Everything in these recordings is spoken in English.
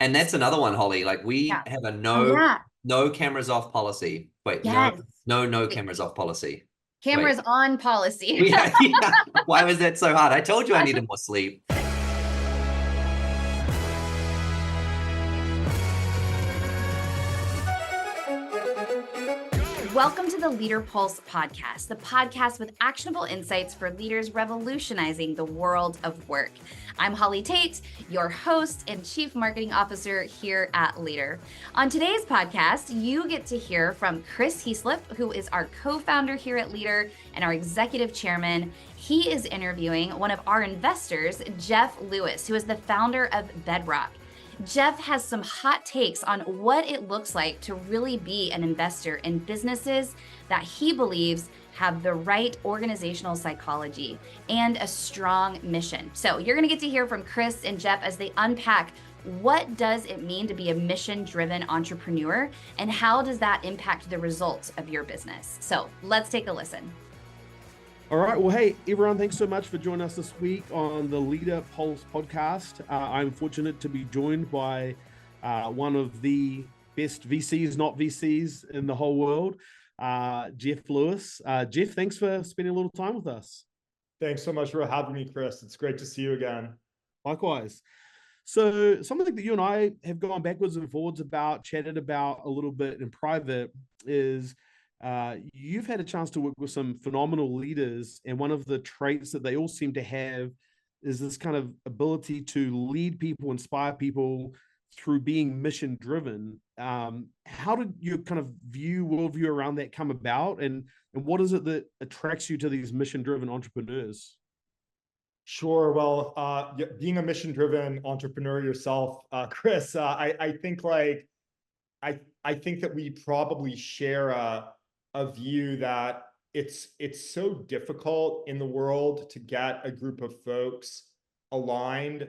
And that's another one, Holly. Like we Yeah. have a Oh, yeah. no cameras off policy. Wait, Yes. no Wait. cameras off policy. Cameras Wait. on policy. Yeah. Why was that so hard? I told you I needed more sleep. Welcome to the LeadrPulse Podcast, the podcast with actionable insights for leaders revolutionizing the world of work. I'm Holly Tate, your host and Chief Marketing Officer here at Leadr. On today's podcast, you get to hear from Chris Heaslip, who is our co-founder here at Leadr and our executive chairman. He is interviewing one of our investors, Geoff Lewis, who is the founder of Bedrock. Geoff has some hot takes on what it looks like to really be an investor in businesses that he believes have the right organizational psychology and a strong mission. So you're going to get to hear from Chris and Geoff as they unpack what does it mean to be a mission-driven entrepreneur and how does that impact the results of your business. So let's take a listen. All right. Well, hey, everyone, thanks so much for joining us this week on the LeadrPulse Podcast. I'm fortunate to be joined by one of the best VCs, not VCs in the whole world, Geoff Lewis. Geoff, thanks for spending a little time with us. Thanks so much for having me, Chris. It's great to see you again. Likewise. So something that you and I have gone backwards and forwards about, chatted about a little bit in private is you've had a chance to work with some phenomenal leaders, and one of the traits that they all seem to have is this kind of ability to lead people, inspire people through being mission driven. How did your kind of worldview around that come about, and what is it that attracts you to these mission driven entrepreneurs? Sure. Well, being a mission driven entrepreneur yourself, Chris, I think I think that we probably share a view that it's so difficult in the world to get a group of folks aligned,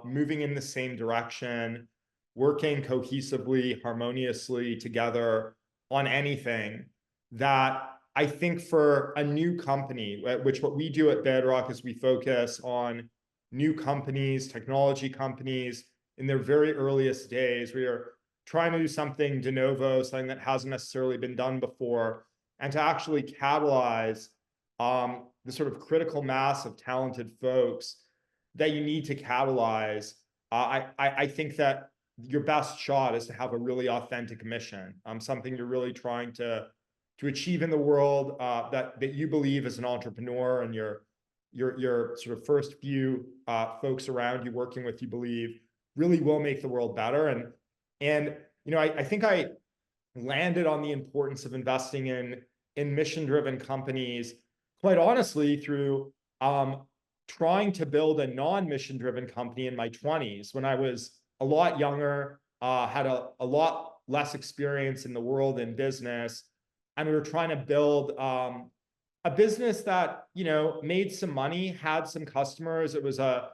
moving in the same direction, working cohesively, harmoniously together on anything, that I think for a new company, which what we do at Bedrock is we focus on new companies, technology companies in their very earliest days. We are trying to do something de novo, something that hasn't necessarily been done before, and to actually catalyze the sort of critical mass of talented folks that you need to catalyze. I think that your best shot is to have a really authentic mission, something you're really trying to achieve in the world, that you believe as an entrepreneur and your sort of first few folks around you working with you believe really will make the world better. And you know, I think I landed on the importance of investing in mission-driven companies, quite honestly, through trying to build a non-mission-driven company in my 20s when I was a lot younger, had a lot less experience in the world in business, and we were trying to build a business that, you know, made some money, had some customers. It was a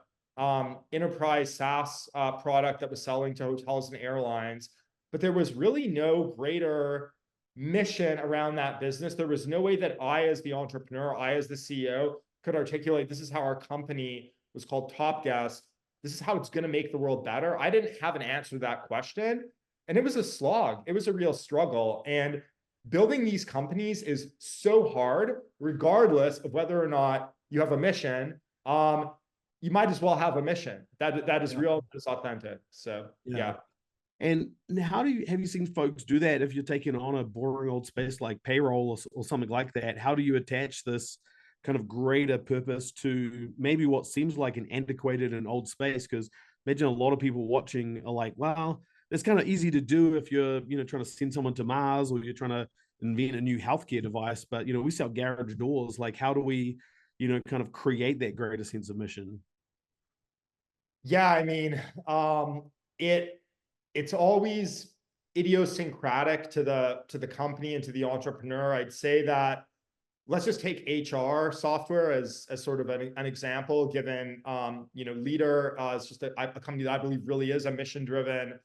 enterprise SaaS product that was selling to hotels and airlines. But there was really no greater mission around that business. There was no way that I, as the entrepreneur, I, as the CEO, could articulate, this is how our company was called Top Guest. This is how it's going to make the world better. I didn't have an answer to that question. And it was a slog. It was a real struggle. And building these companies is so hard, regardless of whether or not you have a mission. You might as well have a mission that is real, that is authentic. So, yeah. And how have you seen folks do that if you're taking on a boring old space like payroll or something like that? How do you attach this kind of greater purpose to maybe what seems like an antiquated and old space? Because imagine a lot of people watching are like, well, it's kind of easy to do if you're, you know, trying to send someone to Mars or you're trying to invent a new healthcare device. But, you know, we sell garage doors. Like, how do we, you know, kind of create that greater sense of mission? Yeah, I mean, it's always idiosyncratic to the company and to the entrepreneur. I'd say that let's just take HR software as sort of an example, given you know, Leadr is just a company that I believe really is a mission-driven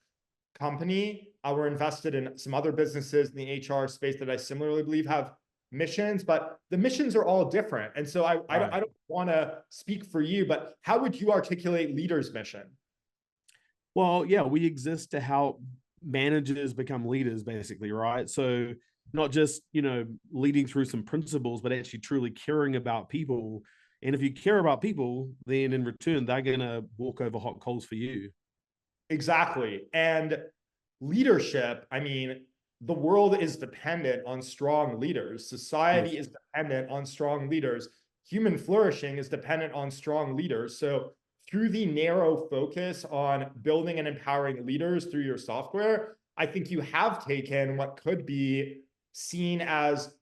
company. We're invested in some other businesses in the HR space that I similarly believe have missions, but the missions are all different. And so I don't want to speak for you, but how would you articulate Leadr's mission? Well, yeah, we exist to help managers become leaders, basically, right? So not just, leading through some principles, but actually truly caring about people. And if you care about people, then in return, they're going to walk over hot coals for you. Exactly. And leadership, I mean, the world is dependent on strong leaders. Society is dependent on strong leaders. Human flourishing is dependent on strong leaders. So through the narrow focus on building and empowering leaders through your software, I think you have taken what could be seen as,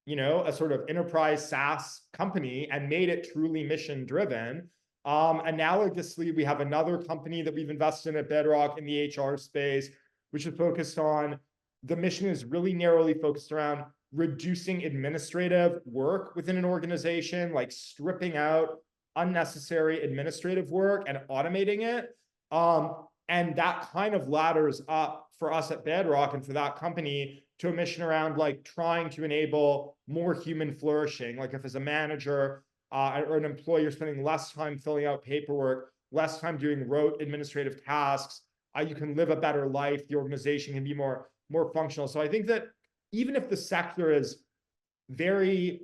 a sort of enterprise SaaS company and made it truly mission driven. Analogously, we have another company that we've invested in at Bedrock in the HR space, which is focused on, the mission is really narrowly focused around reducing administrative work within an organization, like stripping out unnecessary administrative work and automating it. And that kind of ladders up for us at Bedrock and for that company to a mission around like trying to enable more human flourishing. Like if as a manager or an employee, you're spending less time filling out paperwork, less time doing rote administrative tasks, you can live a better life. The organization can be more functional. So I think that even if the sector is very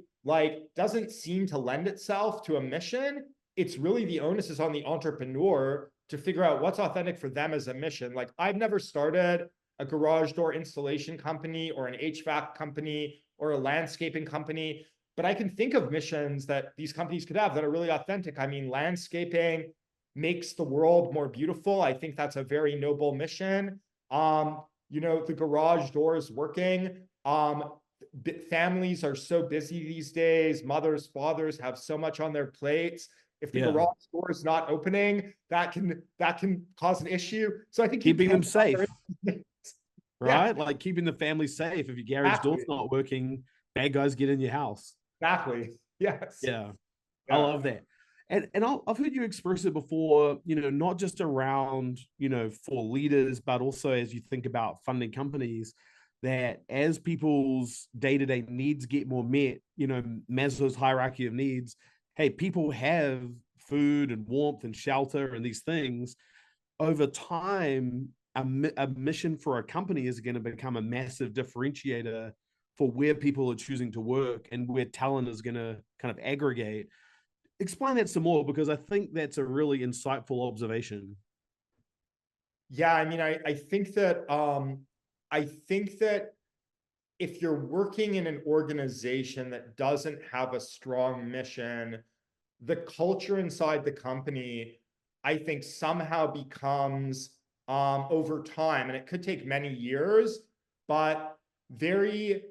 doesn't seem to lend itself to a mission, it's really the onus is on the entrepreneur to figure out what's authentic for them as a mission. Like I've never started a garage door installation company or an HVAC company or a landscaping company, but I can think of missions that these companies could have that are really authentic. I mean, landscaping makes the world more beautiful. I think that's a very noble mission. The garage door is working. Families are so busy these days. Mothers, fathers have so much on their plates. If the garage door is not opening, that can cause an issue. So I think keeping them safe, right? Yeah. Like keeping the family safe. If your garage door's not working, bad guys get in your house. Exactly. Yes. Yeah. I love that. And I've heard you express it before, not just around, for leaders, but also as you think about funding companies, that as people's day-to-day needs get more met, Maslow's hierarchy of needs, hey, people have food and warmth and shelter and these things. Over time, a mission for a company is going to become a massive differentiator for where people are choosing to work and where talent is going to kind of aggregate. Explain that some more, because I think that's a really insightful observation. Yeah, I mean, I think that if you're working in an organization that doesn't have a strong mission, the culture inside the company, I think somehow becomes over time, and it could take many years, but very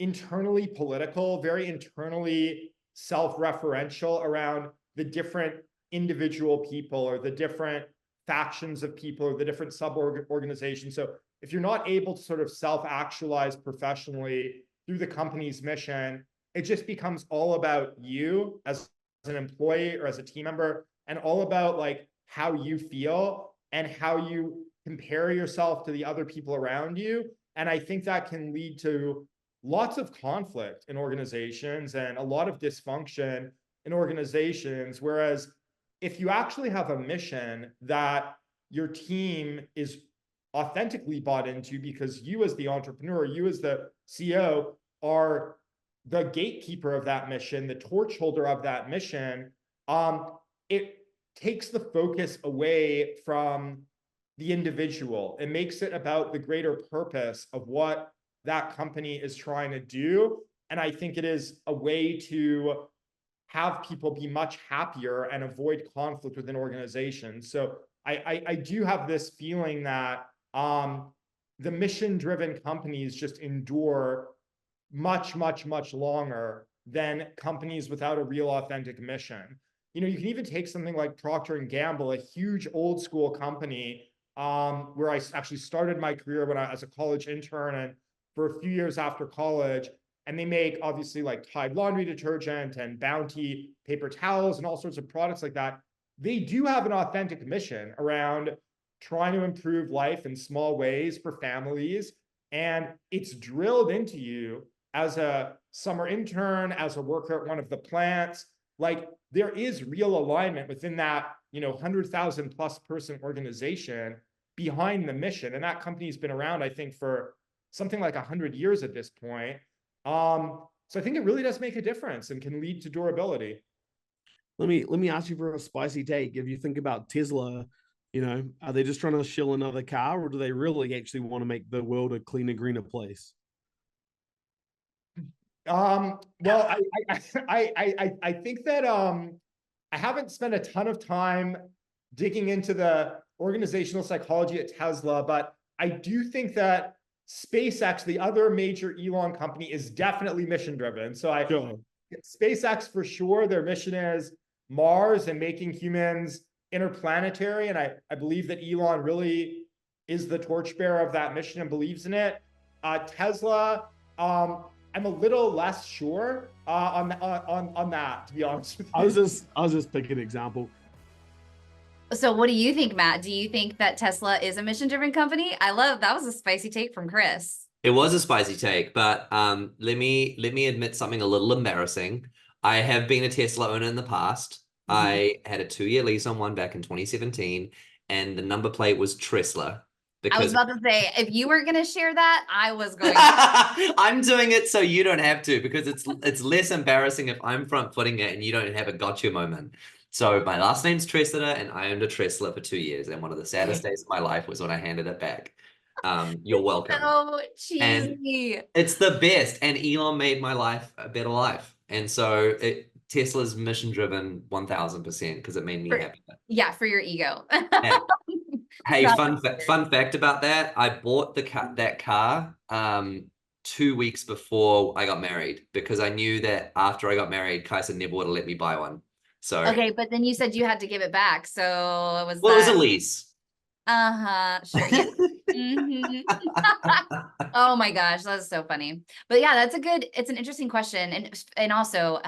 internally political, very internally self-referential around the different individual people or the different factions of people or the different sub-organizations. So if you're not able to sort of self-actualize professionally through the company's mission, it just becomes all about you as an employee or as a team member, and all about like how you feel and how you compare yourself to the other people around you. And I think that can lead to lots of conflict in organizations and a lot of dysfunction in organizations. Whereas if you actually have a mission that your team is authentically bought into, because you as the entrepreneur, you as the CEO are the gatekeeper of that mission, the torch holder of that mission, it takes the focus away from the individual. It makes it about the greater purpose of what that company is trying to do. And I think it is a way to have people be much happier and avoid conflict within organizations. So I do have this feeling that the mission-driven companies just endure much, much, much longer than companies without a real authentic mission. You can even take something like Procter & Gamble, a huge old school company, where I actually started my career when I was a college intern and for a few years after college. And they make obviously like Tide laundry detergent and Bounty paper towels and all sorts of products like that. They do have an authentic mission around trying to improve life in small ways for families. And it's drilled into you as a summer intern, as a worker at one of the plants, like there is real alignment within that, 100,000 plus person organization behind the mission. And that company's been around, I think, for something like 100 years at this point. So I think it really does make a difference and can lead to durability. Let me ask you for a spicy take. If you think about Tesla, are they just trying to shill another car, or do they really actually want to make the world a cleaner, greener place? Well, I think that I haven't spent a ton of time digging into the organizational psychology at Tesla, but I do think that SpaceX, the other major Elon company, is definitely mission driven. So SpaceX for sure, their mission is Mars and making humans interplanetary. And I believe that Elon really is the torchbearer of that mission and believes in it. Tesla, I'm a little less sure on that, to be honest with you. I was just picking an example. So what do you think, Matt? Do you think that Tesla is a mission-driven company? I love that was a spicy take from Chris. It was a spicy take, but let me admit something a little embarrassing. I have been a Tesla owner in the past. I had a 2-year lease on one back in 2017, and the number plate was Tresidder. I was about to say, if you weren't going to share that, I was going to. I'm doing it so you don't have to, because it's less embarrassing if I'm front-footing it and you don't have a gotcha moment. So my last name's Tresidder, and I owned a Tesla for 2 years, and one of the saddest days of my life was when I handed it back. You're welcome. So cheesy. And it's the best, and Elon made my life a better life. And so Tesla's mission-driven 1000% because it made me happy. Yeah, for your ego. Hey, fun fact about that. I bought that car 2 weeks before I got married, because I knew that after I got married, Kaisa never would have let me buy one. So okay, but then you said you had to give it back. So it was it was a lease. Sure. Yeah. Oh my gosh, that's so funny. But yeah, it's an interesting question. And also,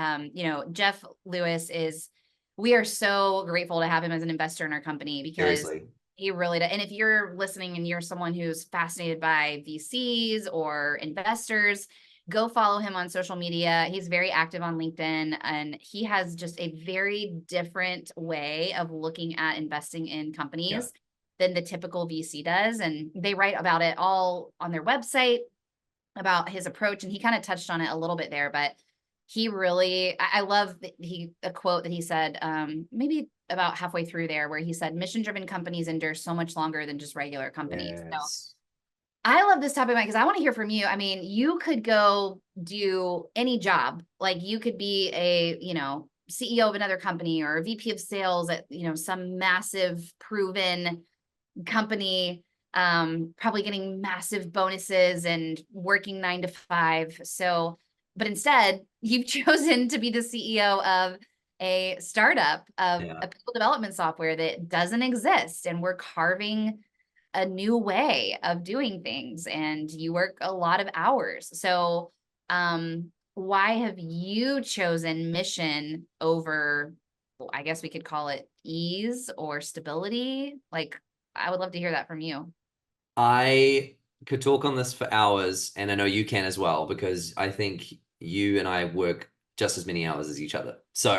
Geoff Lewis we are so grateful to have him as an investor in our company, because Seriously. he really does. And if you're listening and you're someone who's fascinated by VCs or investors, go follow him on social media. He's very active on LinkedIn, and he has just a very different way of looking at investing in companies than the typical VC does. And they write about it all on their website about his approach. And he kind of touched on it a little bit there, but he really, I love a quote that he said, maybe about halfway through there, where he said, mission-driven companies endure so much longer than just regular companies. Yes. So I love this topic, Mike, because I want to hear from you. I mean, you could go do any job. Like you could be a, CEO of another company, or a VP of sales at, some massive proven company, probably getting massive bonuses and working 9 to 5. So, but instead you've chosen to be the CEO of a startup of a people development software that doesn't exist. And we're carving a new way of doing things, and you work a lot of hours. So, why have you chosen mission over, I guess we could call it ease or stability? Like, I would love to hear that from you. I could talk on this for hours, and I know you can as well, because I think you and I work just as many hours as each other. So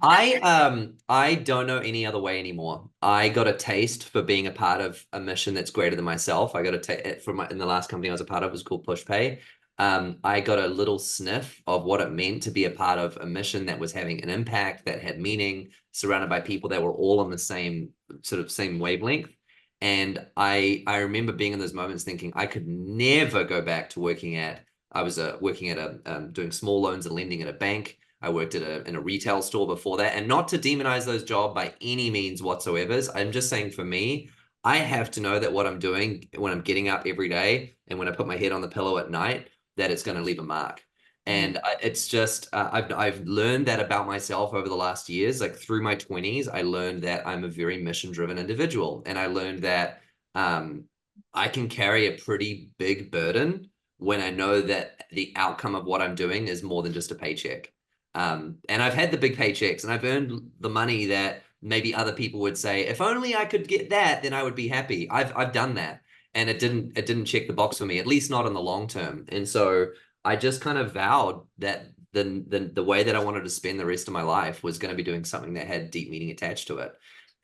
I don't know any other way anymore. I got a taste for being a part of a mission that's greater than myself. I got a taste in the last company I was a part of, was called PushPay. I got a little sniff of what it meant to be a part of a mission that was having an impact, that had meaning, surrounded by people that were all on the same wavelength. And I remember being in those moments thinking I could never go back to working at, I was working at doing small loans and lending at a bank. I worked in a retail store before that, and not to demonize those jobs by any means whatsoever. I'm just saying, for me, I have to know that what I'm doing when I'm getting up every day and when I put my head on the pillow at night, that it's going to leave a mark. And it's just, I've learned that about myself over the last years. Like through my 20s, I learned that I'm a very mission-driven individual. And I learned that I can carry a pretty big burden when I know that the outcome of what I'm doing is more than just a paycheck. And I've had the big paychecks, and I've earned the money that maybe other people would say, if only I could get that, then I would be happy. I've done that, and it didn't check the box for me, at least not in the long term. And so I just kind of vowed that the way that I wanted to spend the rest of my life was going to be doing something that had deep meaning attached to it.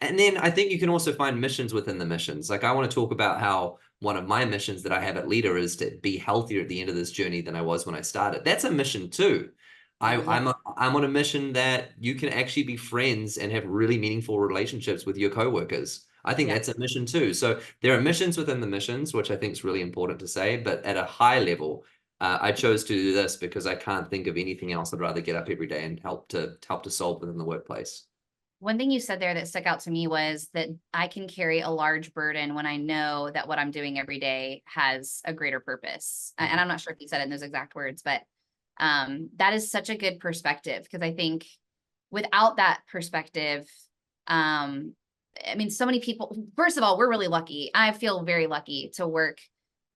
And then I think you can also find missions within the missions. Like I want to talk about how one of my missions that I have at Leadr is to be healthier at the end of this journey than I was when I started. That's a mission too. I'm on a mission that you can actually be friends and have really meaningful relationships with your coworkers. I think that's a mission too. So there are missions within the missions, which I think is really important to say. But at a high level, I chose to do this because I can't think of anything else. I'd rather get up every day and help to solve within the workplace. One thing you said there that stuck out to me was that I can carry a large burden when I know that what I'm doing every day has a greater purpose. And I'm not sure if you said it in those exact words, but that is such a good perspective, because I think without that perspective, I mean, so many people, first of all, we're really lucky. I feel very lucky to work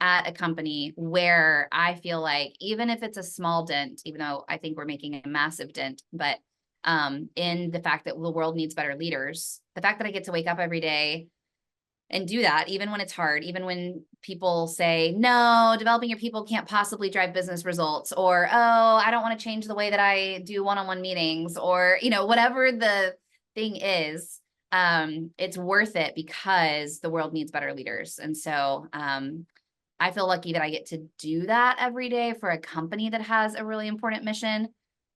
at a company where I feel like, even if it's a small dent, even though I think we're making a massive dent, but in the fact that the world needs better leaders, the fact that I get to wake up every day and do that, even when it's hard, even when people say, no, developing your people can't possibly drive business results, or, oh, I don't want to change the way that I do one-on-one meetings, or, you know, whatever the thing is, it's worth it because the world needs better leaders. And so I feel lucky that I get to do that every day for a company that has a really important mission.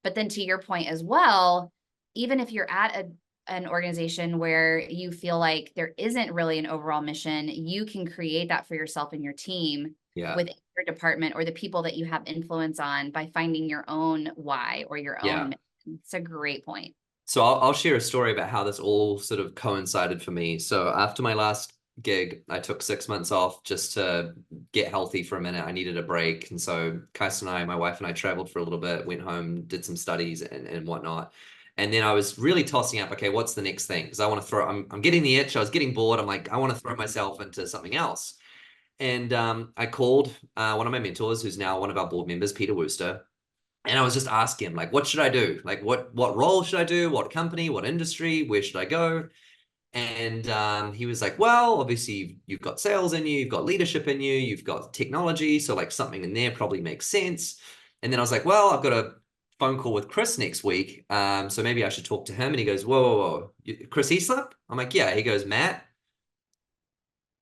But then to your point as well, even if you're at an organization where you feel like there isn't really an overall mission, you can create that for yourself and your team within your department or the people that you have influence on by finding your own why or your own mission. It's a great point. So I'll share a story about how this all sort of coincided for me. So after my last gig, I took 6 months off just to get healthy for a minute. I needed a break. And so Kais and I, my wife and I, traveled for a little bit, went home, did some studies and whatnot. And then I was really tossing up, okay, what's the next thing? Because I want to throw, I'm getting the itch. I was getting bored. I'm like, I want to throw myself into something else. And I called one of my mentors, who's now one of our board members, Peter Wooster. And I was just asking him, like, what should I do? Like, what role should I do? What company? What industry? Where should I go? And he was like, well, obviously you've got sales in you, you've got leadership in you, you've got technology. So like something in there probably makes sense. And then I was like, well, I've got a phone call with Chris next week. So maybe I should talk to him. And he goes, whoa. Chris Heaslip? I'm like, yeah. He goes, Matt,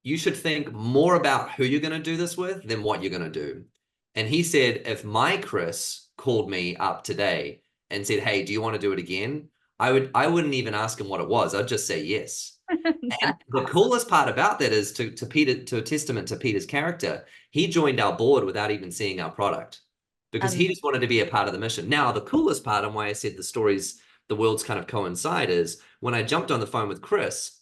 you should think more about who you're going to do this with than what you're going to do. And he said, if my Chris called me up today and said, hey, do you want to do it again? I wouldn't even ask him what it was. I'd just say yes. And the coolest part about that is to Peter, to a testament to Peter's character, he joined our board without even seeing our product because he just wanted to be a part of the mission. Now, the coolest part and why I said the stories, the worlds kind of coincide, is when I jumped on the phone with Chris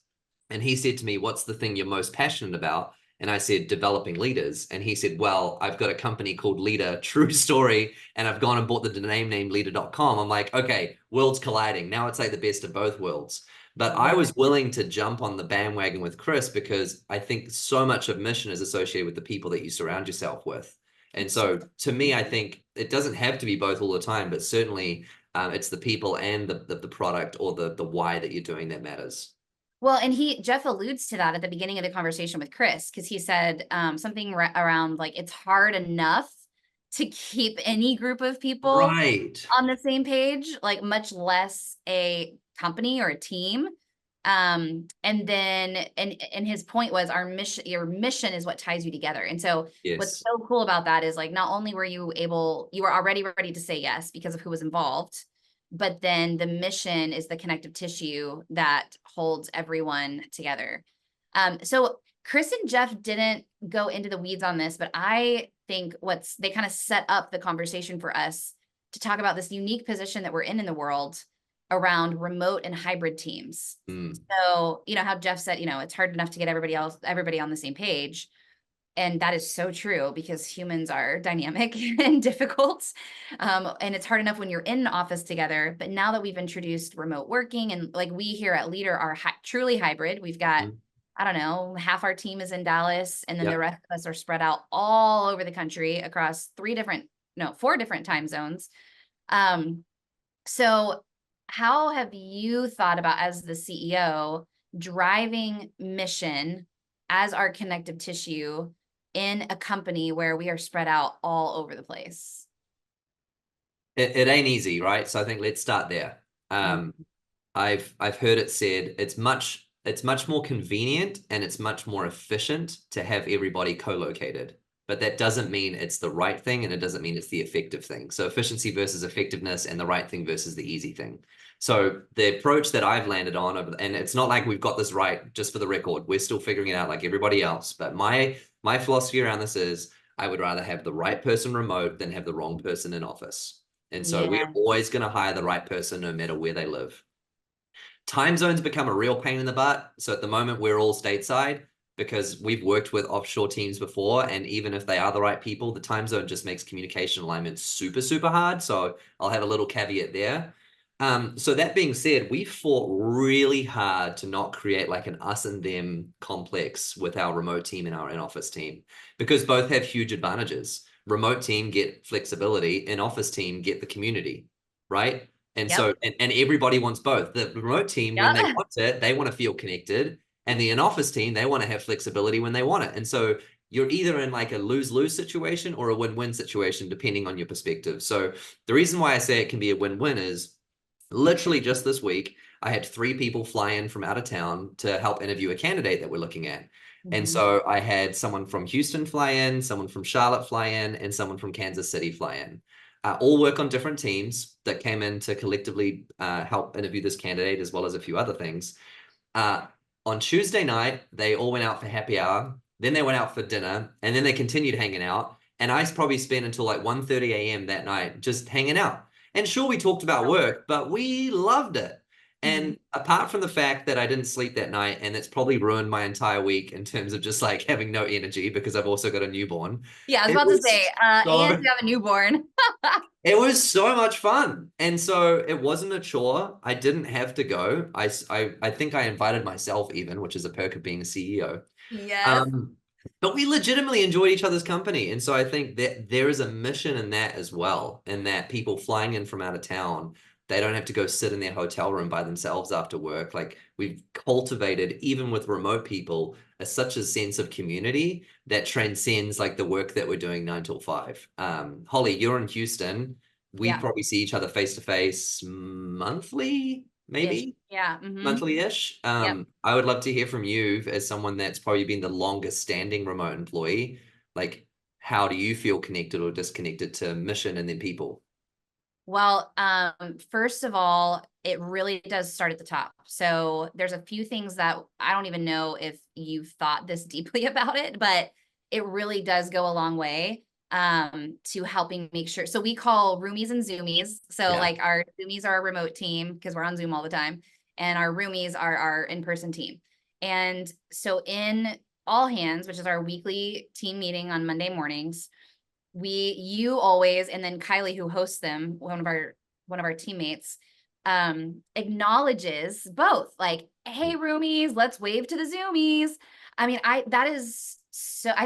and he said to me, what's the thing you're most passionate about? And I said, developing leaders. And he said, well, I've got a company called Leadr, true story. And I've gone and bought the domain name Leadr.com. I'm like, okay, worlds colliding. Now it's like the best of both worlds. But I was willing to jump on the bandwagon with Chris because I think so much of mission is associated with the people that you surround yourself with. And so to me, I think it doesn't have to be both all the time, but certainly it's the people and the product or the why that you're doing that matters. Well, and Geoff alludes to that at the beginning of the conversation with Chris, because he said something around like, it's hard enough to keep any group of people on the same page, like much less a company or a team. And then, and his point was your mission is what ties you together. And so what's so cool about that is like, not only were you were already ready to say yes because of who was involved, but then the mission is the connective tissue that holds everyone together. So Chris and Geoff didn't go into the weeds on this, but I think they kind of set up the conversation for us to talk about this unique position that we're in the world around remote and hybrid teams. So, you know, how Geoff said, you know, it's hard enough to get everybody on the same page. And that is so true because humans are dynamic and difficult. And it's hard enough when you're in an office together. But now that we've introduced remote working, and like we here at Leadr are truly hybrid, we've got, I don't know, half our team is in Dallas, and then the rest of us are spread out all over the country across 4 different time zones. So how have you thought about, as the CEO, driving mission as our connective tissue in a company where we are spread out all over the place? it ain't easy, right? So I think let's start there. I've heard it said it's much more convenient and it's much more efficient to have everybody co-located. But that doesn't mean it's the right thing, and it doesn't mean it's the effective thing. So efficiency versus effectiveness, and the right thing versus the easy thing. So the approach that I've landed on, and it's not like we've got this right, just for the record, we're still figuring it out like everybody else. But my philosophy around this is I would rather have the right person remote than have the wrong person in office. And so we're always going to hire the right person no matter where they live. Time zones become a real pain in the butt. So at the moment, we're all stateside because we've worked with offshore teams before. And even if they are the right people, the time zone just makes communication alignment super, super hard. So I'll have a little caveat there. So that being said, we fought really hard to not create like an us and them complex with our remote team and our in-office team, because both have huge advantages. Remote team get flexibility, in-office team get the community, right? And so, and everybody wants both. The remote team, when they want it, they want to feel connected. And the in-office team, they want to have flexibility when they want it. And so you're either in like a lose-lose situation or a win-win situation, depending on your perspective. So the reason why I say it can be a win-win is literally just this week, I had 3 people fly in from out of town to help interview a candidate that we're looking at. And so I had someone from Houston fly in, someone from Charlotte fly in, and someone from Kansas City fly in. All work on different teams that came in to collectively help interview this candidate, as well as a few other things. On Tuesday night, they all went out for happy hour. Then they went out for dinner, and then they continued hanging out. And I probably spent until like 1:30 a.m. that night just hanging out. And sure, we talked about work, but we loved it. And apart from the fact that I didn't sleep that night, and it's probably ruined my entire week in terms of just like having no energy, because I've also got a newborn. Yeah, I was about to say, and you have a newborn. It was so much fun. And so it wasn't a chore. I didn't have to go. I think I invited myself even, which is a perk of being a CEO. Yes. But we legitimately enjoyed each other's company. And so I think that there is a mission in that as well, in that people flying in from out of town, they don't have to go sit in their hotel room by themselves after work. Like we've cultivated, even with remote people, such a sense of community that transcends like the work that we're doing 9 till 5. Holly, you're in Houston. We probably see each other face to face monthly, maybe? Yeah. Monthly-ish. I would love to hear from you as someone that's probably been the longest standing remote employee. Like, how do you feel connected or disconnected to mission and then people? Well, first of all, it really does start at the top. So there's a few things that I don't even know if you've thought this deeply about it, but it really does go a long way to helping make sure. So we call roomies and zoomies. So like our zoomies are a remote team because we're on Zoom all the time, and our roomies are our in-person team. And so in all hands, which is our weekly team meeting on Monday mornings, you always, and then Kylie, who hosts them, one of our teammates, acknowledges both, like, hey, roomies, let's wave to the zoomies. I mean, I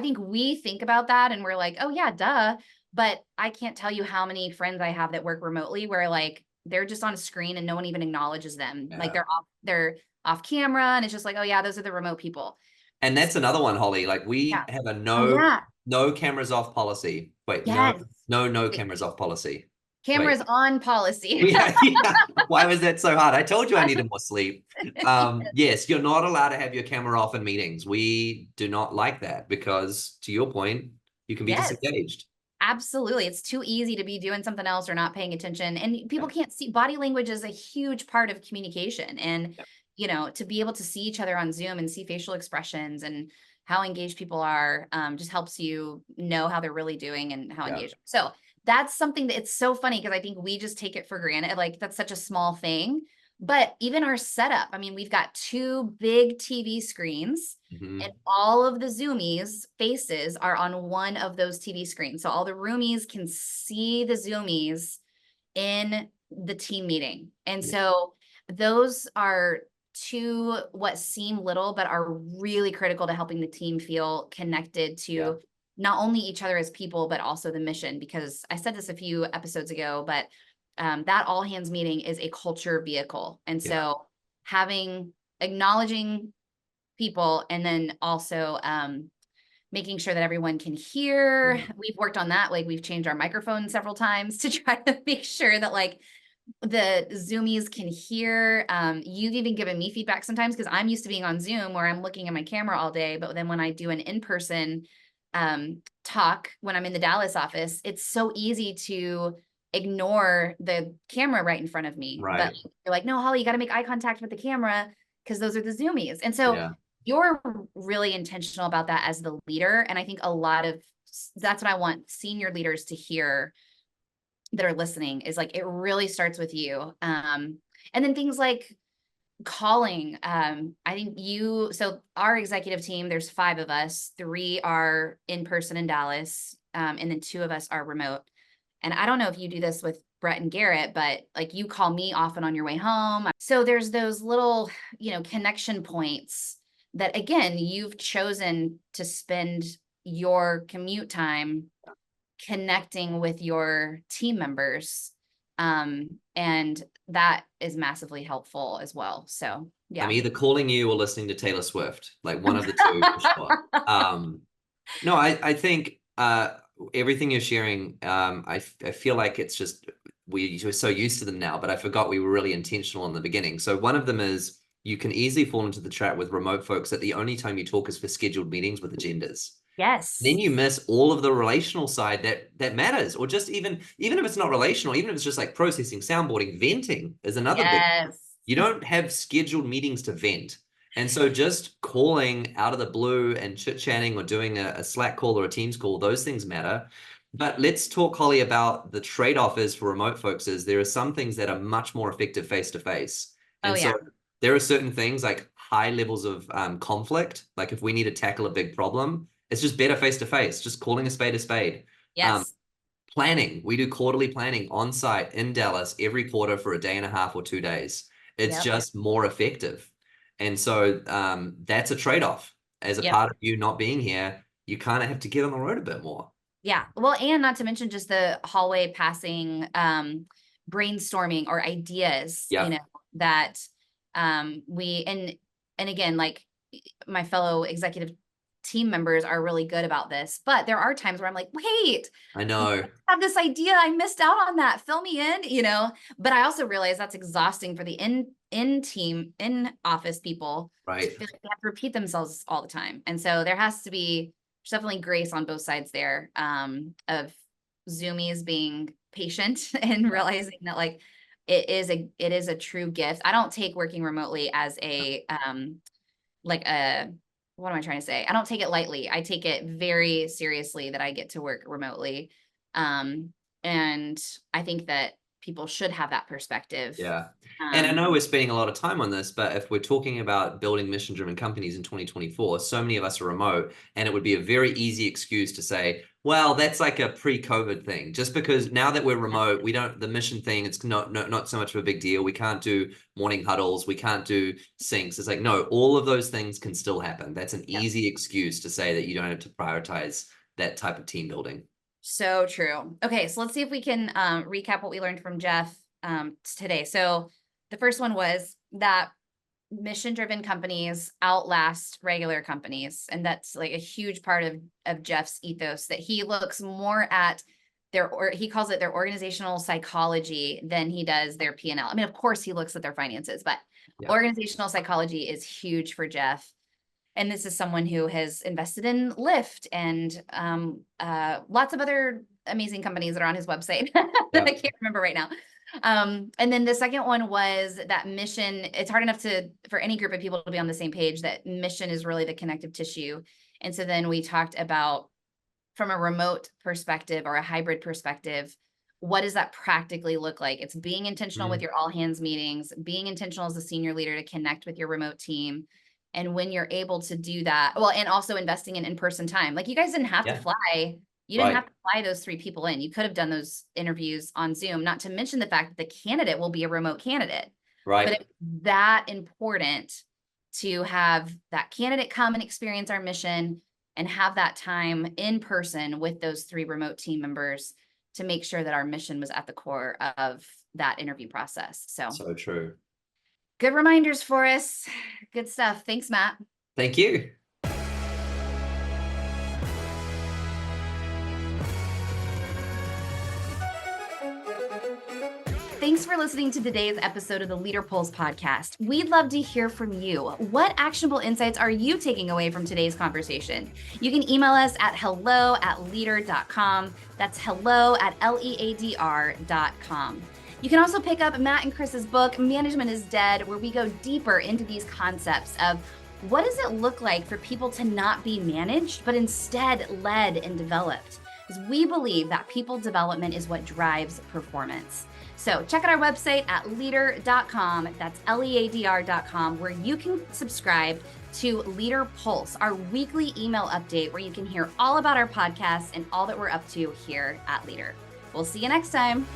think we think about that and we're like, oh yeah, duh. But I can't tell you how many friends I have that work remotely where like, they're just on a screen and no one even acknowledges them. Like they're off camera and it's just like, oh yeah, those are the remote people. And that's another one, Holly. Like we have a no cameras off policy. Wait, no cameras off policy. Cameras on policy. Why was that so hard? I told you I needed more sleep. Yes, you're not allowed to have your camera off in meetings. We do not like that because, to your point, you can be disengaged. Absolutely. It's too easy to be doing something else or not paying attention. And people can't see. Body language is a huge part of communication. And, you know, to be able to see each other on Zoom and see facial expressions and how engaged people are just helps you know how they're really doing and how engaged. So that's something that it's so funny because I think we just take it for granted. Like that's such a small thing. But even our setup, I mean, we've got 2 big TV screens and all of the zoomies faces are on one of those TV screens. So all the roomies can see the zoomies in the team meeting. And so those are 2 what seem little, but are really critical to helping the team feel connected to not only each other as people, but also the mission. Because I said this a few episodes ago, but that all hands meeting is a culture vehicle. And so acknowledging people and then also making sure that everyone can hear. We've worked on that. Like we've changed our microphone several times to try to make sure that like the Zoomies can hear. You've even given me feedback sometimes because I'm used to being on Zoom where I'm looking at my camera all day. But then when I do an in-person talk, when I'm in the Dallas office, it's so easy to ignore the camera right in front of me. Right. But you're like, no, Holly, you got to make eye contact with the camera because those are the Zoomies. And so Yeah. you're really intentional about that as the leader. And I think that's what I want senior leaders to hear that are listening is like, it really starts with you. And then things like calling, I think so our executive team, there's 5 of us, 3 are in person in Dallas, and then 2 of us are remote. And I don't know if you do this with Brett and Garrett, but like you call me often on your way home. So there's those little, connection points that again, you've chosen to spend your commute time connecting with your team members. And that is massively helpful as well. So yeah. I'm either calling you or listening to Taylor Swift, like one of the two for sure. No, I think everything you're sharing, I feel like it's just, we're so used to them now, but I forgot we were really intentional in the beginning. So one of them is you can easily fall into the trap with remote folks that the only time you talk is for scheduled meetings with agendas. Yes. Then you miss all of the relational side that matters, or just even if it's not relational, even if it's just like processing, soundboarding, venting is another big. You don't have scheduled meetings to vent. And so just calling out of the blue and chit-chatting or doing a Slack call or a Teams call, those things matter. But let's talk, Holly, about the trade-off is for remote folks is there are some things that are much more effective face-to-face. And so there are certain things like high levels of conflict. Like if we need to tackle a big problem, it's just better face-to-face, just calling a spade a spade. Yes. Planning. We do quarterly planning on site in Dallas every quarter for a day and a half or 2 days. It's just more effective. And so that's a trade-off. As a part of you not being here, you kind of have to get on the road a bit more. Yeah. Well, and not to mention just the hallway passing, brainstorming or ideas, that and again, like my fellow executive team members are really good about this, but there are times where I'm like, wait, I know, I have this idea. I missed out on that. Fill me in, but I also realize that's exhausting for the in office people. Right. They have to repeat themselves all the time. And so there's definitely grace on both sides there, of Zoomies being patient and realizing that like, it is a true gift. I don't take working remotely as what am I trying to say? I don't take it lightly. I take it very seriously that I get to work remotely. And I think that people should have that perspective. Yeah. And I know we're spending a lot of time on this, but if we're talking about building mission-driven companies in 2024, so many of us are remote, and it would be a very easy excuse to say, well, that's like a pre-COVID thing. Just because now that we're remote, the mission thing, it's not so much of a big deal. We can't do morning huddles. We can't do syncs. It's like, no, all of those things can still happen. That's an easy excuse to say that you don't have to prioritize that type of team building. So true. Okay, so let's see if we can recap what we learned from Geoff today. So the first one was that mission-driven companies outlast regular companies. And that's like a huge part of Geoff's ethos, that he looks more at he calls it their organizational psychology than he does their P&L. I mean, of course he looks at their finances, but organizational psychology is huge for Geoff. And this is someone who has invested in Lyft and lots of other amazing companies that are on his website that I can't remember right now. And then the second one was that mission. It's hard enough for any group of people to be on the same page, that mission is really the connective tissue. And so then we talked about, from a remote perspective or a hybrid perspective, what does that practically look like? It's being intentional with your all hands meetings, being intentional as a senior leader to connect with your remote team. And when you're able to do that, well, and also investing in in-person time. Like you guys didn't have to fly. You didn't have to fly those 3 people in. You could have done those interviews on Zoom, not to mention the fact that the candidate will be a remote candidate. Right. But it's that important to have that candidate come and experience our mission and have that time in person with those 3 remote team members to make sure that our mission was at the core of that interview process. So true. Good reminders for us. Good stuff. Thanks, Matt. Thank you. Thanks for listening to today's episode of the LeadrPulse Podcast. We'd love to hear from you. What actionable insights are you taking away from today's conversation? You can email us at hello@leadr.com. That's hello@leadr.com. You can also pick up Matt and Chris's book, Management is Dead, where we go deeper into these concepts of what does it look like for people to not be managed, but instead led and developed? Because we believe that people development is what drives performance. So check out our website at leadr.com, that's leadr.com, where you can subscribe to LeadrPulse, our weekly email update where you can hear all about our podcast and all that we're up to here at Leadr. We'll see you next time.